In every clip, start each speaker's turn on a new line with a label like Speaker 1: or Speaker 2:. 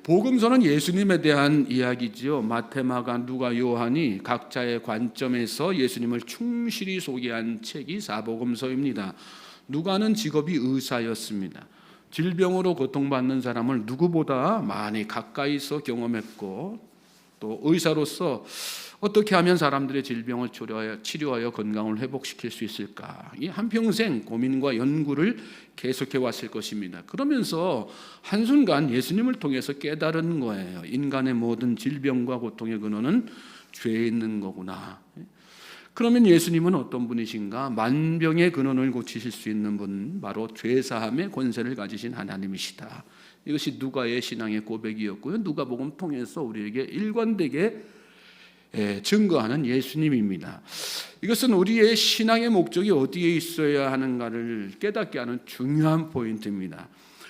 Speaker 1: 복음서는 예수님에 대한 이야기지요. 마태, 마가, 누가, 요한이 각자의 관점에서 예수님을 충실히 소개한 책이 사복음서입니다. 누가는 직업이 의사였습니다. 질병으로 고통받는 사람을 누구보다 많이 가까이서 경험했고, 또 의사로서 어떻게 하면 사람들의 질병을 치료하여 건강을 회복시킬 수 있을까, 이 한평생 고민과 연구를 계속해 왔을 것입니다. 그러면서 한순간 예수님을 통해서 깨달은 거예요. 인간의 모든 질병과 고통의 근원은 죄에 있는 거구나. 그러면 예수님은 어떤 분이신가? 만병의 근원을 고치실 수 있는 분, 바로 죄사함의 권세를 가지신 하나님이시다. 이것이 누가의 신앙의 고백이었고요. 누가복음 통해서 우리에게 일관되게 증거하는 예수님입니다. 이것은 우리의 신앙의 목적이 어디에 있어야 하는가를 깨닫게 하는 중요한 포인트입니다.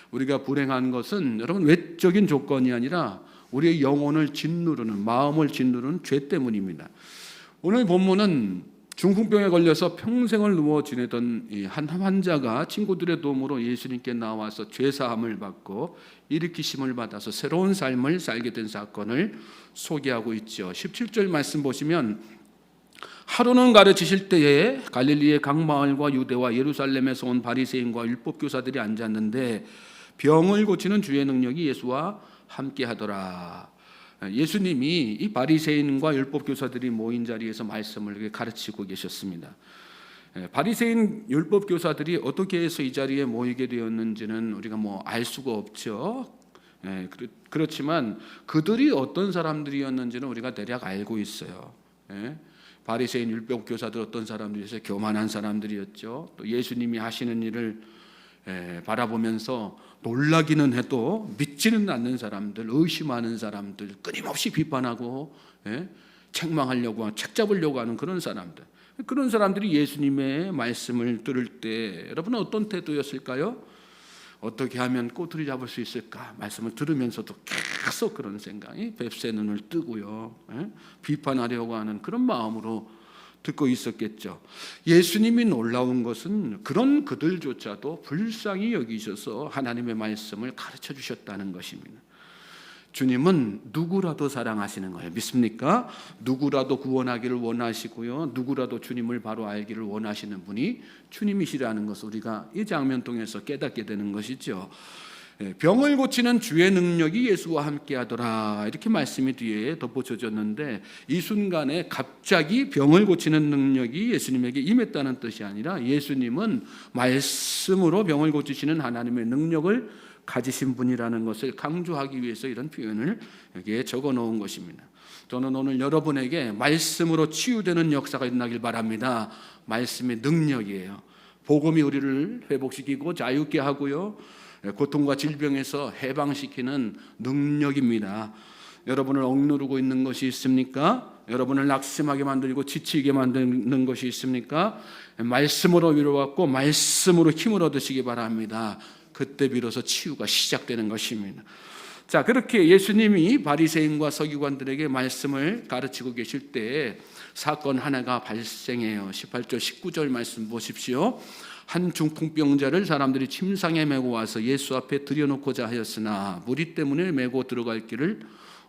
Speaker 1: 우리가 불행한 것은 여러분 외적인 조건이 아니라 우리의 영혼을 짓누르는, 마음을 짓누르는 죄 때문입니다. 오늘 본문은 중풍병에 걸려서 평생을 누워 지내던 한 환자가 친구들의 도움으로 예수님께 나와서 죄사함을 받고 일으키심을 받아서 새로운 삶을 살게 된 사건을 소개하고 있죠. 17절 말씀 보시면, 하루는 가르치실 때에 갈릴리의 각 마을과 유대와 예루살렘에서 온 바리새인과 율법교사들이 앉았는데 병을 고치는 주의 능력이 예수와 함께 하더라. 예수님이 이 바리새인과 율법교사들이 모인 자리에서 말씀을 가르치고 계셨습니다. 바리새인 율법교사들이 어떻게 해서 이 자리에 모이게 되었는지는 우리가 알 수가 없죠. 그렇지만 그들이 어떤 사람들이었는지는 우리가 대략 알고 있어요. 바리새인 율법교사들 어떤 사람들이었어요? 교만한 사람들이었죠. 또 예수님이 하시는 일을 바라보면서 놀라기는 해도 믿지는 않는 사람들, 의심하는 사람들, 끊임없이 비판하고 책망하려고 하고 책잡으려고 하는 그런 사람들. 그런 사람들이 예수님의 말씀을 들을 때 여러분은 어떤 태도였을까요? 어떻게 하면 꼬투리 잡을 수 있을까? 말씀을 들으면서도 계속 그런 생각이 뱁새 눈을 뜨고요, 비판하려고 하는 그런 마음으로 듣고 있었겠죠. 예수님이 놀라운 것은 그런 그들조차도 불쌍히 여기셔서 하나님의 말씀을 가르쳐 주셨다는 것입니다. 주님은 누구라도 사랑하시는 거예요. 믿습니까? 누구라도 구원하기를 원하시고요, 누구라도 주님을 바로 알기를 원하시는 분이 주님이시라는 것을 우리가 이 장면 통해서 깨닫게 되는 것이죠. 병을 고치는 주의 능력이 예수와 함께 하더라, 이렇게 말씀이 뒤에 덧붙여졌는데, 이 순간에 갑자기 병을 고치는 능력이 예수님에게 임했다는 뜻이 아니라 예수님은 말씀으로 병을 고치시는 하나님의 능력을 가지신 분이라는 것을 강조하기 위해서 이런 표현을 여기에 적어 놓은 것입니다. 저는 오늘 여러분에게 말씀으로 치유되는 역사가 일어나길 바랍니다. 말씀의 능력이에요. 복음이 우리를 회복시키고 자유케 하고요, 고통과 질병에서 해방시키는 능력입니다. 여러분을 억누르고 있는 것이 있습니까? 여러분을 낙심하게 만들고 지치게 만드는 것이 있습니까? 말씀으로 위로받고 말씀으로 힘을 얻으시기 바랍니다. 그때 비로소 치유가 시작되는 것입니다. 자, 그렇게 예수님이 바리새인과 서기관들에게 말씀을 가르치고 계실 때 사건 하나가 발생해요. 18절 19절 말씀 보십시오. 한 중풍병자를 사람들이 침상에 메고 와서 예수 앞에 들여놓고자 하였으나 무리 때문에 메고 들어갈 길을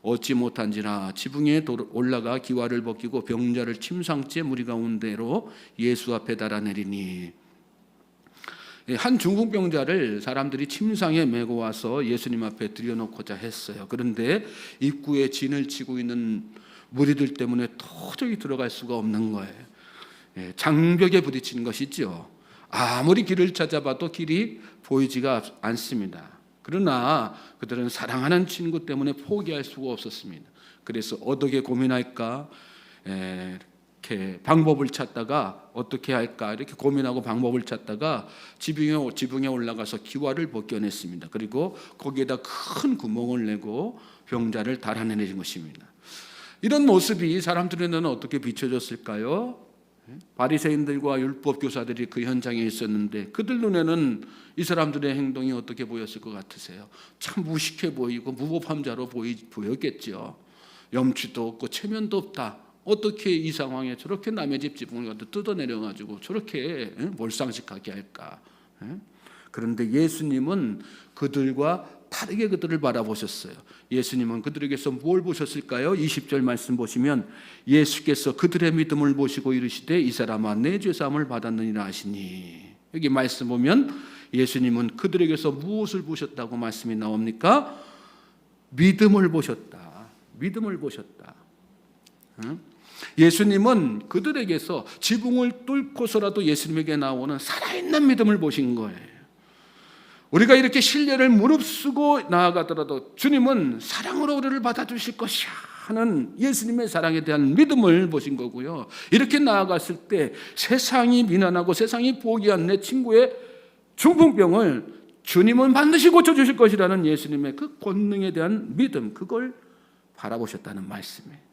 Speaker 1: 얻지 못한지라 지붕에 올라가 기와를 벗기고 병자를 침상째 무리 가운데로 예수 앞에 달아내리니, 한 중풍병자를 사람들이 침상에 메고 와서 예수님 앞에 들여놓고자 했어요. 그런데 입구에 진을 치고 있는 무리들 때문에 도저히 들어갈 수가 없는 거예요. 장벽에 부딪힌 것이죠. 아무리 길을 찾아봐도 길이 보이지가 않습니다. 그러나 그들은 사랑하는 친구 때문에 포기할 수가 없었습니다. 그래서 어떻게 고민할까, 이렇게 방법을 찾다가 어떻게 할까 이렇게 고민하고 방법을 찾다가 지붕에 올라가서 기와를 벗겨냈습니다. 그리고 거기에다 큰 구멍을 내고 병자를 달아내는 것입니다. 이런 모습이 사람들의 눈에는 어떻게 비춰졌을까요? 바리새인들과 율법교사들이 그 현장에 있었는데 그들 눈에는 이 사람들의 행동이 어떻게 보였을 것 같으세요? 참 무식해 보이고 무법한 자로 보였겠죠. 염치도 없고 체면도 없다. 어떻게 이 상황에 저렇게 남의 집 지붕을 뜯어내려가지고 저렇게 몰상식하게 할까? 그런데 예수님은 그들과 다르게 그들을 바라보셨어요. 예수님은 그들에게서 뭘 보셨을까요? 20절 말씀 보시면 예수께서 그들의 믿음을 보시고 이르시되 이 사람아 내 죄사함을 받았느니라 하시니, 여기 말씀 보면 예수님은 그들에게서 무엇을 보셨다고 말씀이 나옵니까? 믿음을 보셨다. 믿음을 보셨다. 예수님은 그들에게서 지붕을 뚫고서라도 예수님에게 나오는 살아있는 믿음을 보신 거예요. 우리가 이렇게 신뢰를 무릅쓰고 나아가더라도 주님은 사랑으로 우리를 받아주실 것이야 하는 예수님의 사랑에 대한 믿음을 보신 거고요. 이렇게 나아갔을 때 세상이 비난하고 세상이 포기한 내 친구의 중풍병을 주님은 반드시 고쳐주실 것이라는 예수님의 그 권능에 대한 믿음, 그걸 바라보셨다는 말씀이에요.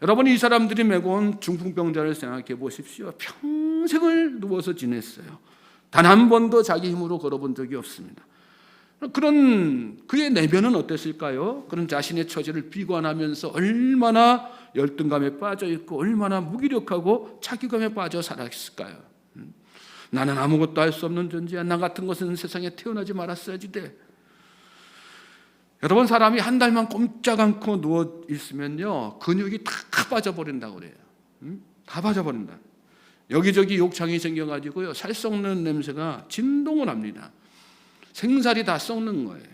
Speaker 1: 여러분, 이 사람들이 메고 온 중풍병자를 생각해 보십시오. 평생을 누워서 지냈어요. 단 한 번도 자기 힘으로 걸어본 적이 없습니다. 그런 그의 내면은 어땠을까요? 그런 자신의 처지를 비관하면서 얼마나 열등감에 빠져 있고 얼마나 무기력하고 자기감에 빠져 살았을까요? 나는 아무것도 할 수 없는 존재야. 나 같은 것은 세상에 태어나지 말았어야지 돼. 여러분, 사람이 한 달만 꼼짝 않고 누워 있으면요 근육이 다 빠져버린다고 그래요. 다 빠져버린다. 여기저기 욕창이 생겨가지고요 살 썩는 냄새가 진동을 합니다. 생살이 다 썩는 거예요.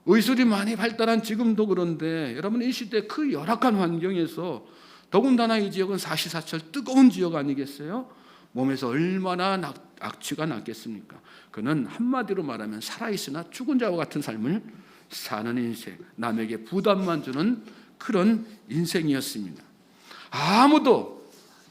Speaker 1: 의술이 많이 발달한 지금도 그런데 여러분, 이 시대 그 열악한 환경에서 더군다나 이 지역은 사시사철 뜨거운 지역 아니겠어요? 몸에서 얼마나 악취가 났겠습니까? 그는 한마디로 말하면 살아있으나 죽은 자와 같은 삶을 사는 인생, 남에게 부담만 주는 그런 인생이었습니다. 아무도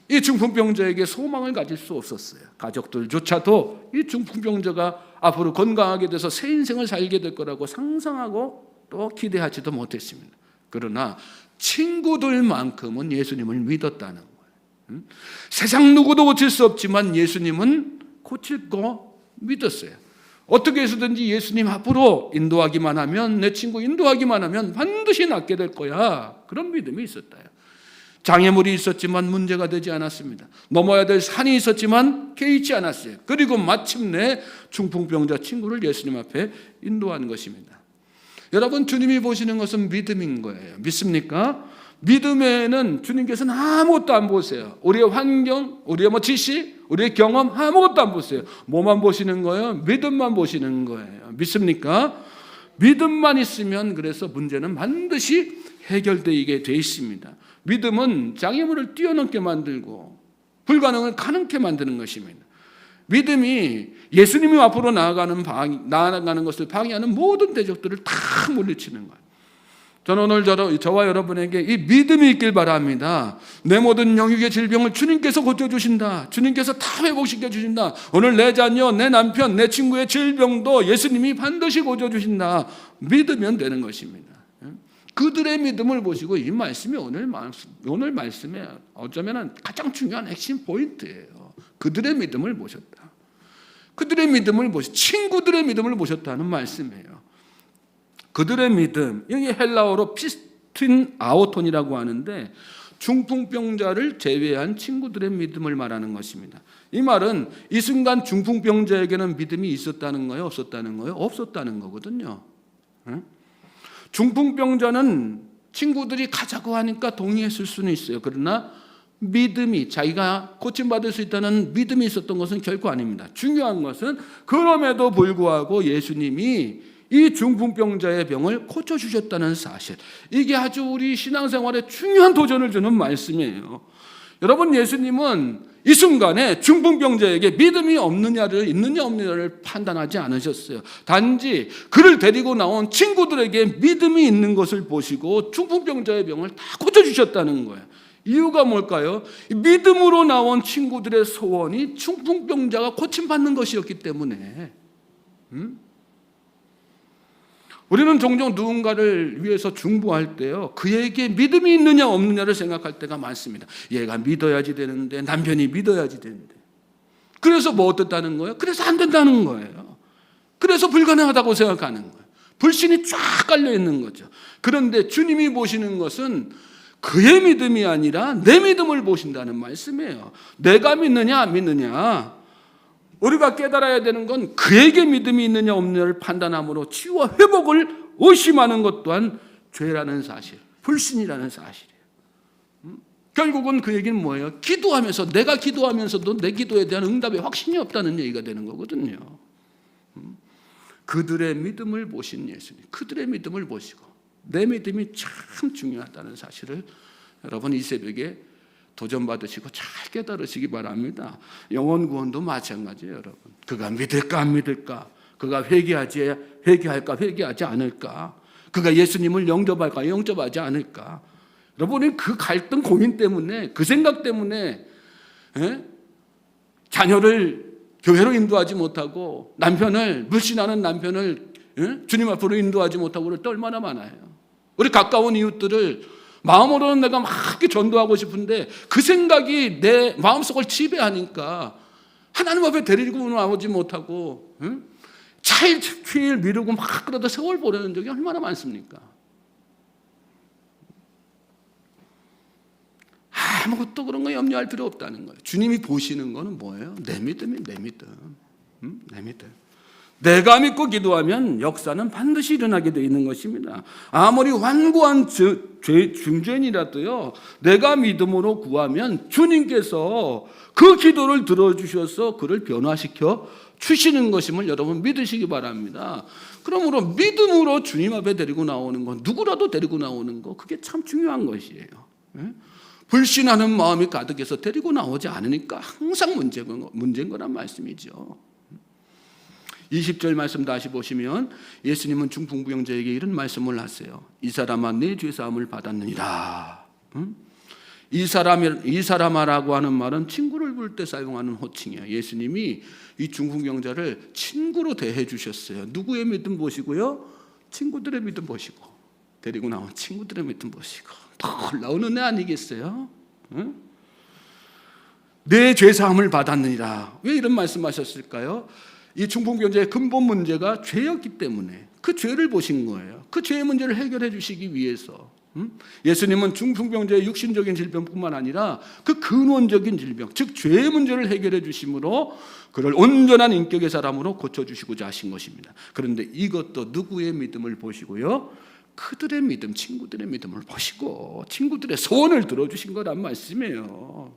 Speaker 1: 이 중풍병자에게 소망을 가질 수 없었어요. 가족들조차도 이 중풍병자가 앞으로 건강하게 돼서 새 인생을 살게 될 거라고 상상하고 또 기대하지도 못했습니다. 그러나 친구들만큼은 예수님을 믿었다는 거예요. 세상 누구도 고칠 수 없지만 예수님은 고칠 거 믿었어요. 어떻게 해서든지 예수님 앞으로 인도하기만 하면, 내 친구 인도하기만 하면 반드시 낫게 될 거야. 그런 믿음이 있었다. 장애물이 있었지만 문제가 되지 않았습니다. 넘어야 될 산이 있었지만 개의치 않았어요. 그리고 마침내 중풍병자 친구를 예수님 앞에 인도한 것입니다. 여러분, 주님이 보시는 것은 믿음인 거예요. 믿습니까? 믿음에는 주님께서는 아무것도 안 보세요. 우리의 환경, 우리의 지식, 우리의 경험 아무것도 안 보세요. 뭐만 보시는 거예요? 믿음만 보시는 거예요. 믿습니까? 믿음만 있으면 그래서 문제는 반드시 해결되게 돼 있습니다. 믿음은 장애물을 뛰어넘게 만들고 불가능을 가능케 만드는 것입니다. 믿음이 예수님이 앞으로 나아가는 것을 방해하는 모든 대적들을 다 물리치는 거예요. 저는 오늘 저와 여러분에게 이 믿음이 있길 바랍니다. 내 모든 영육의 질병을 주님께서 고쳐주신다. 주님께서 다 회복시켜주신다. 오늘 내 자녀, 내 남편, 내 친구의 질병도 예수님이 반드시 고쳐주신다. 믿으면 되는 것입니다. 그들의 믿음을 보시고 이 말씀이 오늘 말씀에 어쩌면 가장 중요한 핵심 포인트예요. 그들의 믿음을 보셨다. 그들의 믿음을 친구들의 믿음을 보셨다는 말씀이에요. 그들의 믿음, 여기 헬라어로 피스틴 아오톤이라고 하는데 중풍병자를 제외한 친구들의 믿음을 말하는 것입니다. 이 말은 이 순간 중풍병자에게는 믿음이 있었다는 거예요? 없었다는 거예요? 없었다는 거거든요. 중풍병자는 친구들이 가자고 하니까 동의했을 수는 있어요. 그러나 믿음이, 자기가 고침받을 수 있다는 믿음이 있었던 것은 결코 아닙니다. 중요한 것은 그럼에도 불구하고 예수님이 이 중풍병자의 병을 고쳐주셨다는 사실, 이게 아주 우리 신앙생활에 중요한 도전을 주는 말씀이에요. 여러분, 예수님은 이 순간에 중풍병자에게 믿음이 없느냐를, 있느냐 없느냐를 판단하지 않으셨어요. 단지 그를 데리고 나온 친구들에게 믿음이 있는 것을 보시고 중풍병자의 병을 다 고쳐주셨다는 거예요. 이유가 뭘까요? 믿음으로 나온 친구들의 소원이 중풍병자가 고침받는 것이었기 때문에. 우리는 종종 누군가를 위해서 중보할 때요, 그에게 믿음이 있느냐 없느냐를 생각할 때가 많습니다. 얘가 믿어야지 되는데, 남편이 믿어야지 되는데. 그래서 뭐 어떻다는 거예요? 그래서 안 된다는 거예요. 그래서 불가능하다고 생각하는 거예요. 불신이 쫙 깔려 있는 거죠. 그런데 주님이 보시는 것은 그의 믿음이 아니라 내 믿음을 보신다는 말씀이에요. 내가 믿느냐 안 믿느냐, 우리가 깨달아야 되는 건 그에게 믿음이 있느냐 없느냐를 판단함으로 치유와 회복을 의심하는 것 또한 죄라는 사실, 불신이라는 사실이에요. 결국은 그 얘기는 뭐예요? 기도하면서, 내가 기도하면서도 내 기도에 대한 응답에 확신이 없다는 얘기가 되는 거거든요. 그들의 믿음을 보신 예수님, 그들의 믿음을 보시고 내 믿음이 참 중요하다는 사실을 여러분 이 새벽에 도전받으시고 잘 깨달으시기 바랍니다. 영혼 구원도 마찬가지예요, 여러분. 그가 믿을까 안 믿을까? 그가 회개할까 회개하지 않을까? 그가 예수님을 영접할까 영접하지 않을까? 여러분이 그 갈등 고민 때문에, 그 생각 때문에 자녀를 교회로 인도하지 못하고 남편을, 불신하는 남편을 주님 앞으로 인도하지 못하고 그럴 때 얼마나 많아요. 우리 가까운 이웃들을 마음으로는 내가 막 전도하고 싶은데 그 생각이 내 마음속을 지배하니까 하나님 앞에 데리고 나오지 못하고 차일 미루고 막 그러다 세월 보내는 적이 얼마나 많습니까? 아무것도 그런 거 염려할 필요 없다는 거예요. 주님이 보시는 거는 뭐예요? 내 믿음이 내 믿음. 내 믿음. 내가 믿고 기도하면 역사는 반드시 일어나게 되어 있는 것입니다. 아무리 완고한 중죄인이라도요, 내가 믿음으로 구하면 주님께서 그 기도를 들어주셔서 그를 변화시켜 주시는 것임을 여러분 믿으시기 바랍니다. 그러므로 믿음으로 주님 앞에 데리고 나오는 거, 누구라도 데리고 나오는 거, 그게 참 중요한 것이에요. 불신하는 마음이 가득해서 데리고 나오지 않으니까 항상 문제인 거란 말씀이죠. 20절 말씀 다시 보시면 예수님은 중풍부영자에게 이런 말씀을 하세요. 이 사람아 내 죄사함을 받았느니라. 이 사람아라고 하는 말은 친구를 부를 때 사용하는 호칭이에요. 예수님이 이 중풍병자를 친구로 대해 주셨어요. 누구의 믿음 보시고요? 친구들의 믿음 보시고, 데리고 나온 친구들의 믿음 보시고. 놀라운 은혜 아니겠어요? 내 죄사함을 받았느니라. 왜 이런 말씀하셨을까요? 이 중풍병자의 근본 문제가 죄였기 때문에 그 죄를 보신 거예요. 그 죄의 문제를 해결해 주시기 위해서. 예수님은 중풍병자의 육신적인 질병뿐만 아니라 그 근원적인 질병, 즉 죄의 문제를 해결해 주심으로 그를 온전한 인격의 사람으로 고쳐주시고자 하신 것입니다. 그런데 이것도 누구의 믿음을 보시고요? 그들의 믿음, 친구들의 믿음을 보시고 친구들의 소원을 들어주신 거란 말씀이에요.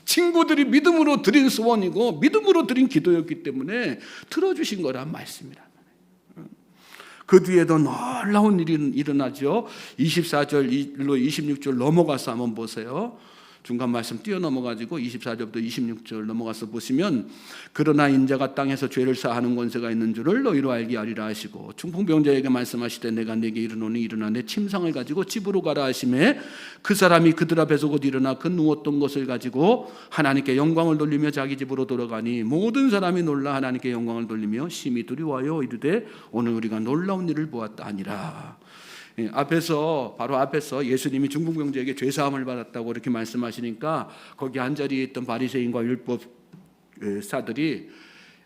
Speaker 1: 친구들이 믿음으로 드린 소원이고 믿음으로 드린 기도였기 때문에 들어주신 거란 말씀이란 말이에요. 그 뒤에도 놀라운 일이 일어나죠. 24절로 26절 넘어가서 한번 보세요. 중간 말씀 뛰어넘어가지고 24절부터 26절 넘어가서 보시면, 그러나 인자가 땅에서 죄를 사하는 권세가 있는 줄을 너희로 알게 하리라 하시고, 중풍병자에게 말씀하시되 내가 내게 이르노니 일어나 내 침상을 가지고 집으로 가라 하시매, 그 사람이 그들 앞에서 곧 일어나 그 누웠던 것을 가지고 하나님께 영광을 돌리며 자기 집으로 돌아가니 모든 사람이 놀라 하나님께 영광을 돌리며 심히 두려워하여 이르되 오늘 우리가 놀라운 일을 보았다 하니라. 바로 앞에서 예수님이 중풍병자에게 죄사함을 받았다고 이렇게 말씀하시니까 거기 한자리에 있던 바리새인과 율법사들이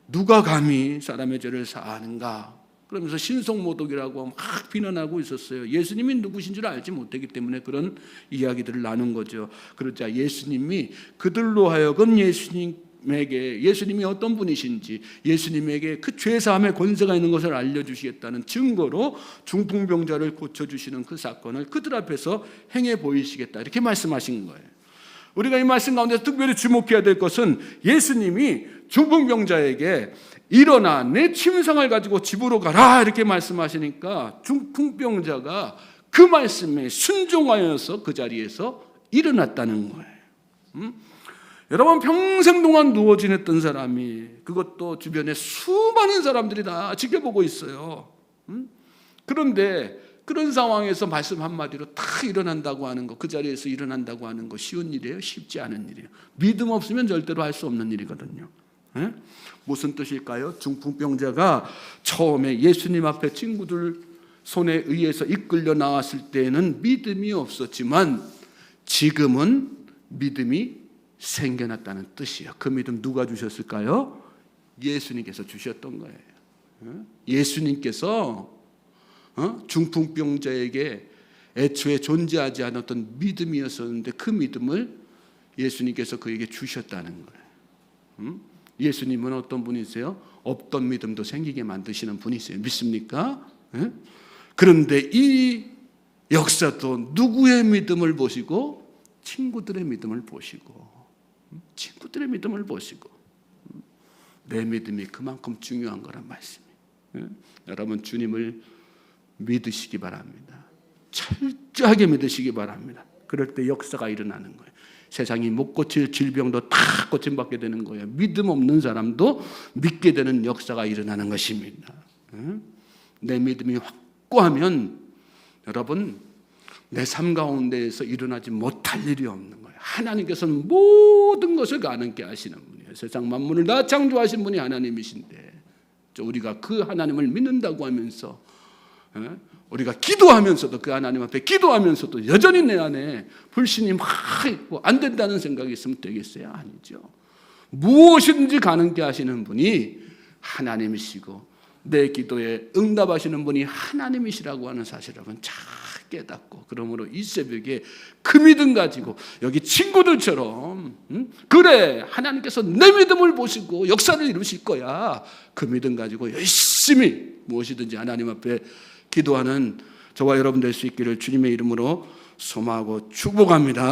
Speaker 1: 누가 감히 사람의 죄를 사하는가 그러면서 신성모독이라고 막 비난하고 있었어요. 예수님이 누구신 줄 알지 못했기 때문에 그런 이야기들을 나눈 거죠. 그러자 예수님이 그들로 하여금 예수님이 어떤 분이신지, 예수님에게 그 죄사함의 권세가 있는 것을 알려주시겠다는 증거로 중풍병자를 고쳐주시는 그 사건을 그들 앞에서 행해 보이시겠다 이렇게 말씀하신 거예요. 우리가 이 말씀 가운데 특별히 주목해야 될 것은 예수님이 중풍병자에게 일어나 내 침상을 가지고 집으로 가라 이렇게 말씀하시니까 중풍병자가 그 말씀에 순종하여서 그 자리에서 일어났다는 거예요. 여러분, 평생 동안 누워 지냈던 사람이, 그것도 주변에 수많은 사람들이 다 지켜보고 있어요. 그런데 그런 상황에서 말씀 한마디로 다 일어난다고 하는 거, 그 자리에서 일어난다고 하는 거 쉬운 일이에요? 쉽지 않은 일이에요. 믿음 없으면 절대로 할 수 없는 일이거든요. 무슨 뜻일까요? 중풍병자가 처음에 예수님 앞에 친구들 손에 의해서 이끌려 나왔을 때는 믿음이 없었지만 지금은 믿음이 생겨났다는 뜻이에요. 그 믿음 누가 주셨을까요? 예수님께서 주셨던 거예요. 예수님께서 중풍병자에게 애초에 존재하지 않았던 믿음이었었는데 그 믿음을 예수님께서 그에게 주셨다는 거예요. 예수님은 어떤 분이세요? 없던 믿음도 생기게 만드시는 분이세요. 믿습니까? 예? 그런데 이 역사도 누구의 믿음을 보시고? 친구들의 믿음을 보시고, 친구들의 믿음을 보시고, 내 믿음이 그만큼 중요한 거란 말씀이에요. 여러분, 주님을 믿으시기 바랍니다. 철저하게 믿으시기 바랍니다. 그럴 때 역사가 일어나는 거예요. 세상이 못 고칠 질병도 다 고침받게 되는 거예요. 믿음 없는 사람도 믿게 되는 역사가 일어나는 것입니다. 내 믿음이 확고하면 여러분, 내 삶 가운데에서 일어나지 못할 일이 없는 거예요. 하나님께서는 모든 것을 가능케 하시는 분이에요. 세상 만물을 다 창조하신 분이 하나님이신데, 우리가 그 하나님을 믿는다고 하면서, 우리가 기도하면서도, 그 하나님 앞에 기도하면서도 여전히 내 안에 불신이 막 있고 안 된다는 생각이 있으면 되겠어요? 아니죠. 무엇이든지 가능케 하시는 분이 하나님이시고, 내 기도에 응답하시는 분이 하나님이시라고 하는 사실을 잘 깨닫고, 그러므로 이 새벽에 그 믿음 가지고 여기 친구들처럼, 그래, 하나님께서 내 믿음을 보시고 역사를 이루실 거야, 그 믿음 가지고 열심히 무엇이든지 하나님 앞에 기도하는 저와 여러분 될 수 있기를 주님의 이름으로 소망하고 축복합니다.